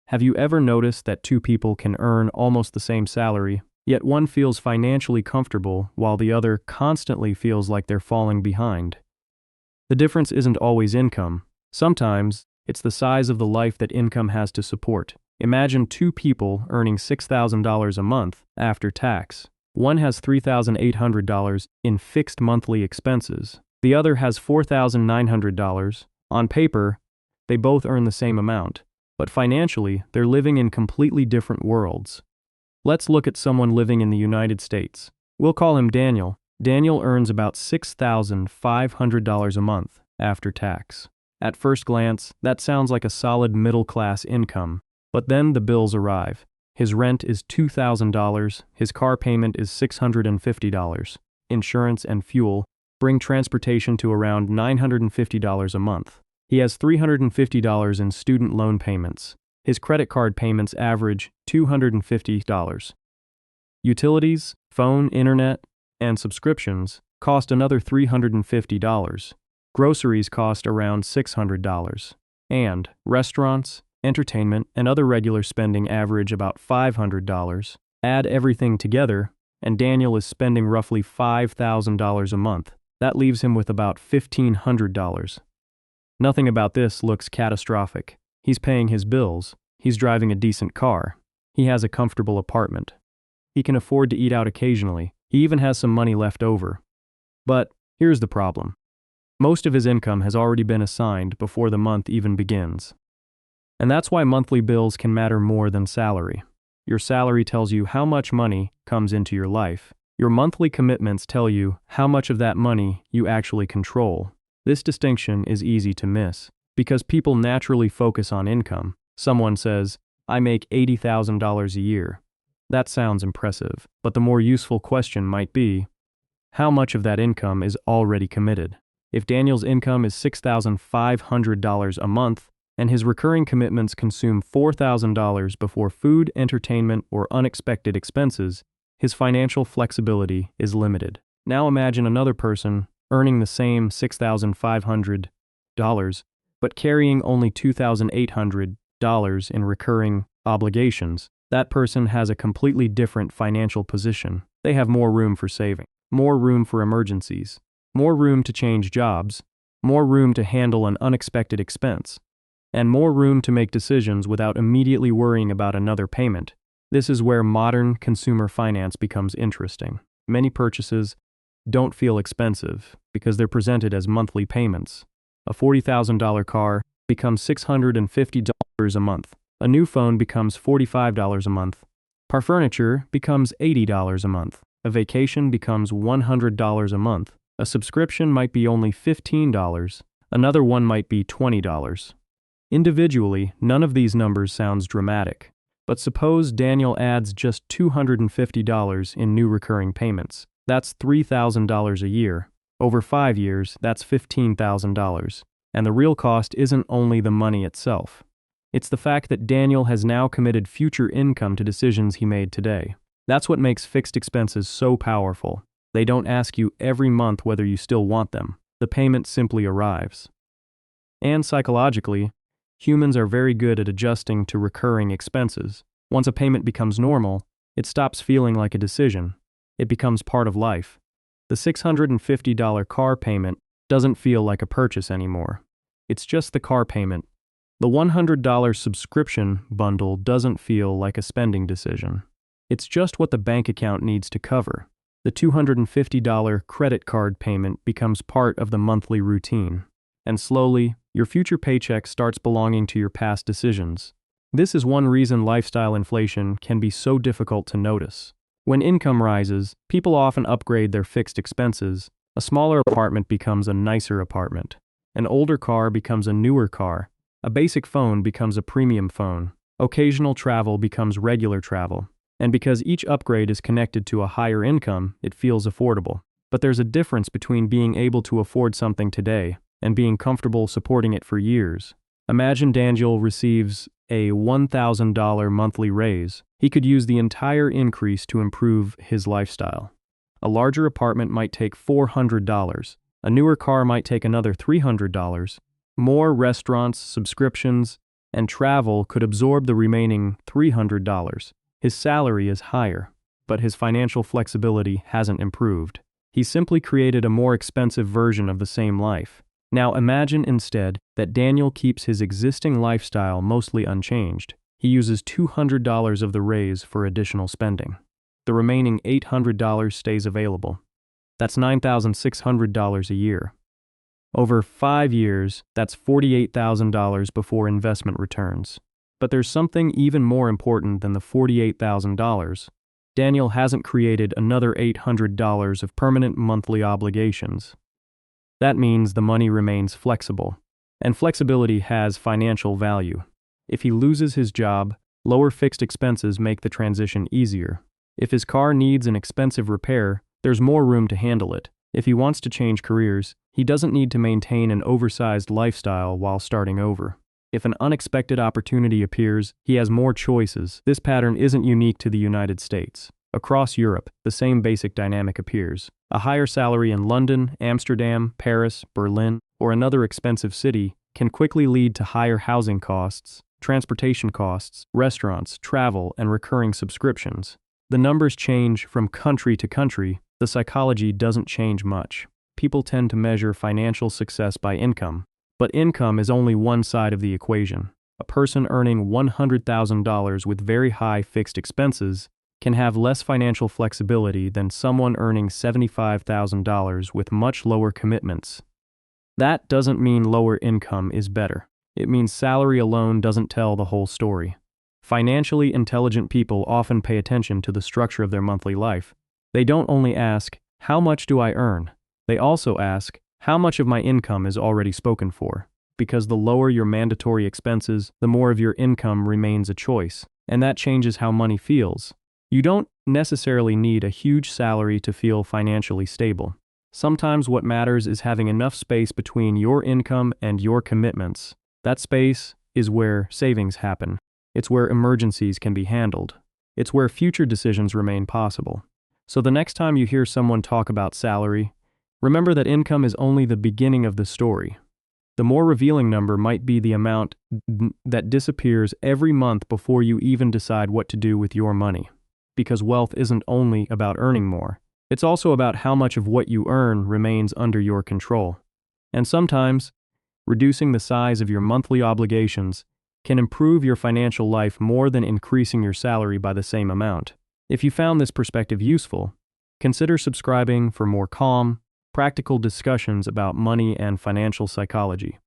Have you ever noticed that two people can earn almost the same salary, yet one feels financially comfortable while the other constantly feels like they're falling behind? The difference isn't always income. Sometimes, it's the size of the life that income has to support. Imagine two people earning $6,000 a month after tax. One has $3,800 in fixed monthly expenses. The other has $4,900. On paper, they both earn the same amount, but financially, they're living in completely different worlds. Let's look at someone living in the United States. We'll call him Daniel. Daniel earns about $6,500 a month after tax. At first glance, that sounds like a solid middle-class income, but then the bills arrive. His rent is $2,000, his car payment is $650. Insurance and fuel bring transportation to around $950 a month. He has $350 in student loan payments. His credit card payments average $250. Utilities, phone, internet, and subscriptions cost another $350. Groceries cost around $600. And restaurants, entertainment, and other regular spending average about $500. Add everything together, and Daniel is spending roughly $5,000 a month. That leaves him with about $1,500. Nothing about this looks catastrophic. He's paying his bills. He's driving a decent car. He has a comfortable apartment. He can afford to eat out occasionally. He even has some money left over. But here's the problem. Most of his income has already been assigned before the month even begins. And that's why monthly bills can matter more than salary. Your salary tells you how much money comes into your life. Your monthly commitments tell you how much of that money you actually control. This distinction is easy to miss because people naturally focus on income. Someone says, "I make $80,000 a year." That sounds impressive, but the more useful question might be, how much of that income is already committed? If Daniel's income is $6,500 a month, and his recurring commitments consume $4,000 before food, entertainment, or unexpected expenses, his financial flexibility is limited. Now imagine another person earning the same $6,500, but carrying only $2,800 in recurring obligations. That person has a completely different financial position. They have more room for saving, more room for emergencies, more room to change jobs, more room to handle an unexpected expense, and more room to make decisions without immediately worrying about another payment. This is where modern consumer finance becomes interesting. Many purchases don't feel expensive because they're presented as monthly payments. A $40,000 car becomes $650 a month. A new phone becomes $45 a month. Car furniture becomes $80 a month. A vacation becomes $100 a month. A subscription might be only $15. Another one might be $20. Individually, none of these numbers sounds dramatic. But suppose Daniel adds just $250 in new recurring payments. That's $3,000 a year. Over 5 years, that's $15,000. And the real cost isn't only the money itself. It's the fact that Daniel has now committed future income to decisions he made today. That's what makes fixed expenses so powerful. They don't ask you every month whether you still want them. The payment simply arrives. And psychologically, humans are very good at adjusting to recurring expenses. Once a payment becomes normal, it stops feeling like a decision. It becomes part of life. The $650 car payment doesn't feel like a purchase anymore. It's just the car payment. The $100 subscription bundle doesn't feel like a spending decision. It's just what the bank account needs to cover. The $250 credit card payment becomes part of the monthly routine. And slowly, your future paycheck starts belonging to your past decisions. This is one reason lifestyle inflation can be so difficult to notice. When income rises, people often upgrade their fixed expenses. A smaller apartment becomes a nicer apartment. An older car becomes a newer car. A basic phone becomes a premium phone. Occasional travel becomes regular travel. And because each upgrade is connected to a higher income, it feels affordable. But there's a difference between being able to afford something today and being comfortable supporting it for years. Imagine Daniel receives a $1,000 monthly raise. He could use the entire increase to improve his lifestyle. A larger apartment might take $400. A newer car might take another $300. More restaurants, subscriptions, and travel could absorb the remaining $300. His salary is higher, but his financial flexibility hasn't improved. He simply created a more expensive version of the same life. Now imagine instead that Daniel keeps his existing lifestyle mostly unchanged. He uses $200 of the raise for additional spending. The remaining $800 stays available. That's $9,600 a year. Over 5 years, that's $48,000 before investment returns. But there's something even more important than the $48,000. Daniel hasn't created another $800 of permanent monthly obligations. That means the money remains flexible, and flexibility has financial value. If he loses his job, lower fixed expenses make the transition easier. If his car needs an expensive repair, there's more room to handle it. If he wants to change careers, he doesn't need to maintain an oversized lifestyle while starting over. If an unexpected opportunity appears, he has more choices. This pattern isn't unique to the United States. Across Europe, the same basic dynamic appears. A higher salary in London, Amsterdam, Paris, Berlin, or another expensive city can quickly lead to higher housing costs, transportation costs, restaurants, travel, and recurring subscriptions. The numbers change from country to country. The psychology doesn't change much. People tend to measure financial success by income, but income is only one side of the equation. A person earning $100,000 with very high fixed expenses can have less financial flexibility than someone earning $75,000 with much lower commitments. That doesn't mean lower income is better. It means salary alone doesn't tell the whole story. Financially intelligent people often pay attention to the structure of their monthly life. They don't only ask, "How much do I earn?" They also ask, "How much of my income is already spoken for?" Because the lower your mandatory expenses, the more of your income remains a choice, and that changes how money feels. You don't necessarily need a huge salary to feel financially stable. Sometimes what matters is having enough space between your income and your commitments. That space is where savings happen. It's where emergencies can be handled. It's where future decisions remain possible. So the next time you hear someone talk about salary, remember that income is only the beginning of the story. The more revealing number might be the amount that disappears every month before you even decide what to do with your money. Because wealth isn't only about earning more. It's also about how much of what you earn remains under your control. And sometimes, reducing the size of your monthly obligations can improve your financial life more than increasing your salary by the same amount. If you found this perspective useful, consider subscribing for more calm, practical discussions about money and financial psychology.